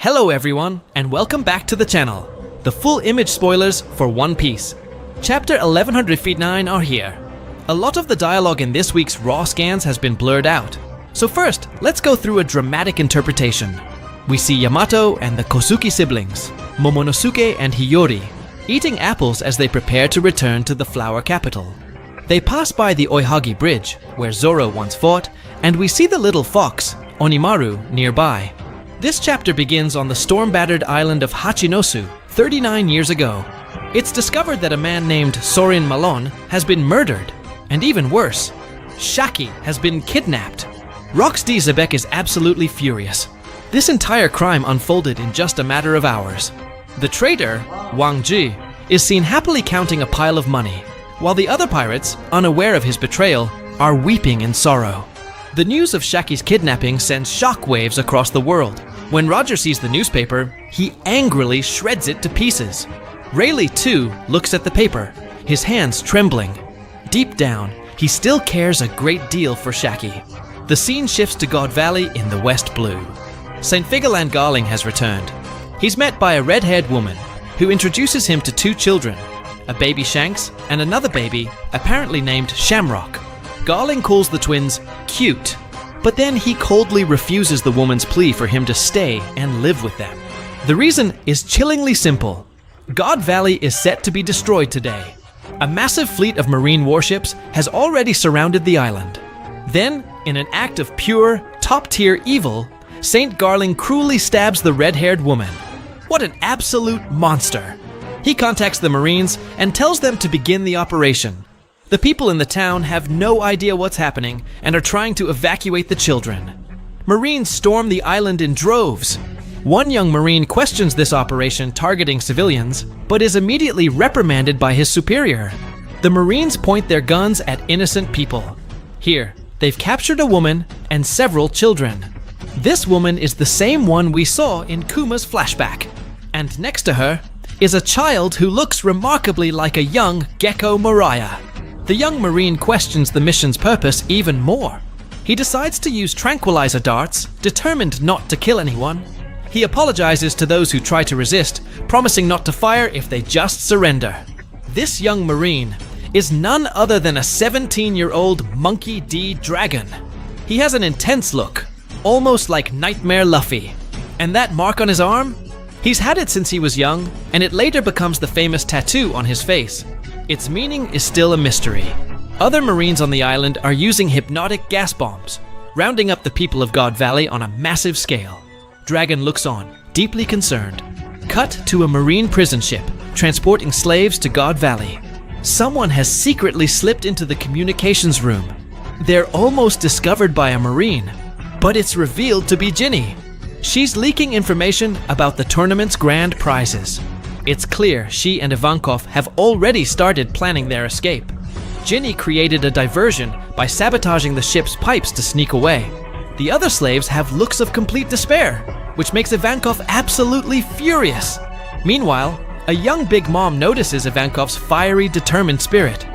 Hello everyone, and welcome back to the channel. The full image spoilers for One Piece. Chapter 1159 are here. A lot of the dialogue in this week's raw scans has been blurred out. So first, let's go through a dramatic interpretation. We see Yamato and the Kosuki siblings, Momonosuke and Hiyori, eating apples as they prepare to return to the flower capital. They pass by the Oihagi Bridge, where Zoro once fought, and we see the little fox, Onimaru, nearby. This chapter begins on the storm-battered island of Hachinosu 39 years ago. It's discovered that a man named Sorin Malon has been murdered, and even worse, Shakky has been kidnapped. Rox D. Xebec is absolutely furious. This entire crime unfolded in just a matter of hours. The traitor, Wang Zhi, is seen happily counting a pile of money, while the other pirates, unaware of his betrayal, are weeping in sorrow. The news of Shakky's kidnapping sends shockwaves across the world. When Roger sees the newspaper, he angrily shreds it to pieces. Rayleigh, too, looks at the paper, his hands trembling. Deep down, he still cares a great deal for Shakky. The scene shifts to God Valley in the West Blue. St. Figaland Garling has returned. He's met by a red-haired woman who introduces him to two children, a baby Shanks and another baby apparently named Shamrock. Garling calls the twins cute, but then he coldly refuses the woman's plea for him to stay and live with them. The reason is chillingly simple. God Valley is set to be destroyed today. A massive fleet of marine warships has already surrounded the island. Then, in an act of pure, top-tier evil, Saint Garling cruelly stabs the red-haired woman. What an absolute monster! He contacts the Marines and tells them to begin the operation. The people in the town have no idea what's happening and are trying to evacuate the children. Marines storm the island in droves. One young Marine questions this operation targeting civilians, but is immediately reprimanded by his superior. The Marines point their guns at innocent people. Here, they've captured a woman and several children. This woman is the same one we saw in Kuma's flashback. And next to her is a child who looks remarkably like a young Gecko Mariah. The young Marine questions the mission's purpose even more. He decides to use tranquilizer darts, determined not to kill anyone. He apologizes to those who try to resist, promising not to fire if they just surrender. This young Marine is none other than a 17-year-old Monkey D. Dragon. He has an intense look, almost like Nightmare Luffy. And that mark on his arm? He's had it since he was young, and it later becomes the famous tattoo on his face. Its meaning is still a mystery. Other Marines on the island are using hypnotic gas bombs, rounding up the people of God Valley on a massive scale. Dragon looks on, deeply concerned. Cut to a Marine prison ship, transporting slaves to God Valley. Someone has secretly slipped into the communications room. They're almost discovered by a Marine, but it's revealed to be Ginny. She's leaking information about the tournament's grand prizes. It's clear she and Ivankov have already started planning their escape. Ginny created a diversion by sabotaging the ship's pipes to sneak away. The other slaves have looks of complete despair, which makes Ivankov absolutely furious. Meanwhile, a young Big Mom notices Ivankov's fiery, determined spirit.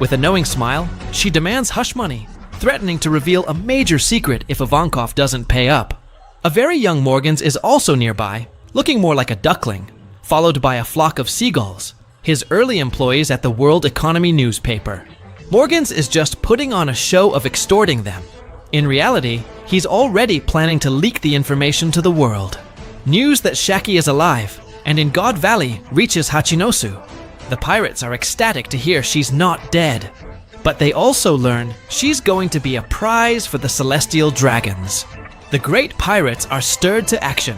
With a knowing smile, she demands hush money, threatening to reveal a major secret if Ivankov doesn't pay up. A very young Morgans is also nearby, looking more like a duckling, followed by a flock of seagulls, his early employees at the World Economy newspaper. Morgans is just putting on a show of extorting them. In reality, he's already planning to leak the information to the world. News that Shakky is alive and in God Valley reaches Hachinosu. The pirates are ecstatic to hear she's not dead, but they also learn she's going to be a prize for the Celestial Dragons. The great pirates are stirred to action.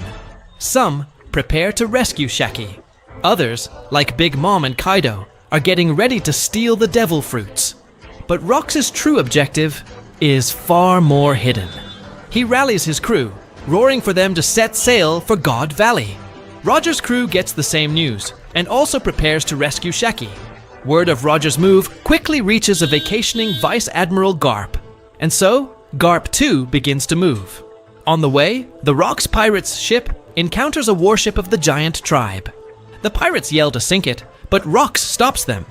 Some prepare to rescue Shakky. Others, like Big Mom and Kaido, are getting ready to steal the devil fruits. But Rox's true objective is far more hidden. He rallies his crew, roaring for them to set sail for God Valley. Roger's crew gets the same news, and also prepares to rescue Shakky. Word of Roger's move quickly reaches a vacationing Vice Admiral Garp, and so Garp too begins to move. On the way, the Rox pirates' ship encounters a warship of the giant tribe. The pirates yell to sink it, but Rox stops them.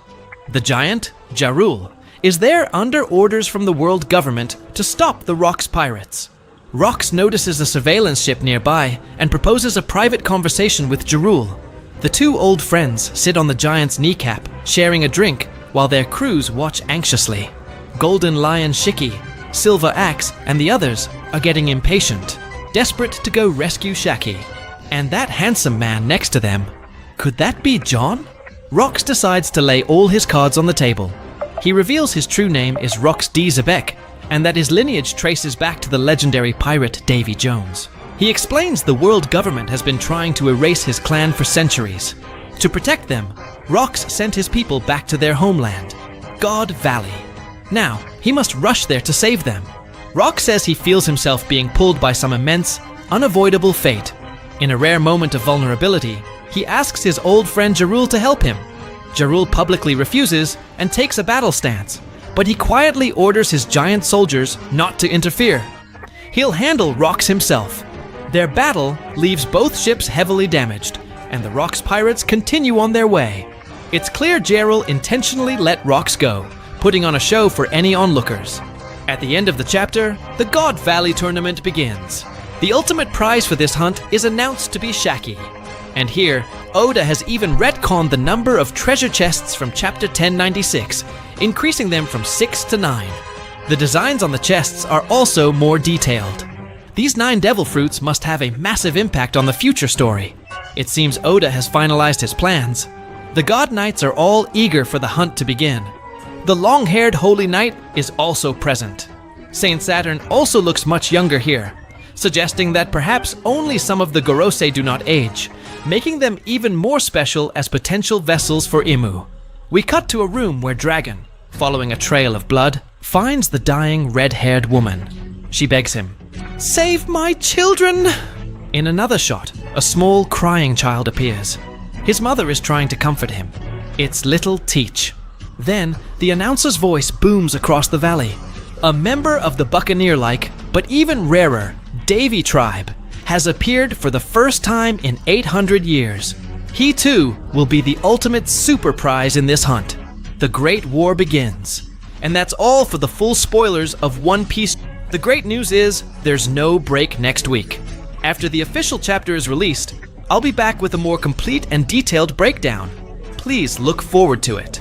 The giant, Jarul, is there under orders from the world government to stop the Rox pirates. Rox notices a surveillance ship nearby and proposes a private conversation with Jarul. The two old friends sit on the giant's kneecap, sharing a drink, while their crews watch anxiously. Golden Lion Shakky, Silver Axe, and the others are getting impatient, desperate to go rescue Shakky. And that handsome man next to them, could that be John? Rox decides to lay all his cards on the table. He reveals his true name is Rox D. Xebec, and that his lineage traces back to the legendary pirate Davy Jones. He explains the world government has been trying to erase his clan for centuries. To protect them, Rox sent his people back to their homeland, God Valley. Now, he must rush there to save them. Rox says he feels himself being pulled by some immense, unavoidable fate. In a rare moment of vulnerability, he asks his old friend Jarul to help him. Jarul publicly refuses and takes a battle stance, but he quietly orders his giant soldiers not to interfere. He'll handle Rox himself. Their battle leaves both ships heavily damaged, and the Rox pirates continue on their way. It's clear Jarul intentionally let Rox go, putting on a show for any onlookers. At the end of the chapter, the God Valley tournament begins. The ultimate prize for this hunt is announced to be Shakky. And here, Oda has even retconned the number of treasure chests from chapter 1096, increasing them from 6 to 9. The designs on the chests are also more detailed. These 9 devil fruits must have a massive impact on the future story. It seems Oda has finalized his plans. The God Knights are all eager for the hunt to begin. The long-haired Holy Knight is also present. Saint Saturn also looks much younger here, suggesting that perhaps only some of the Gorosei do not age, making them even more special as potential vessels for Imu. We cut to a room where Dragon, following a trail of blood, finds the dying red-haired woman. She begs him, "Save my children!" In another shot, a small crying child appears. His mother is trying to comfort him. It's little Teach. Then, the announcer's voice booms across the valley. A member of the Buccaneer-like, but even rarer, Davy tribe has appeared for the first time in 800 years. He too will be the ultimate super prize in this hunt. The Great War begins. And that's all for the full spoilers of One Piece. The great news is there's no break next week. After the official chapter is released, I'll be back with a more complete and detailed breakdown. Please look forward to it.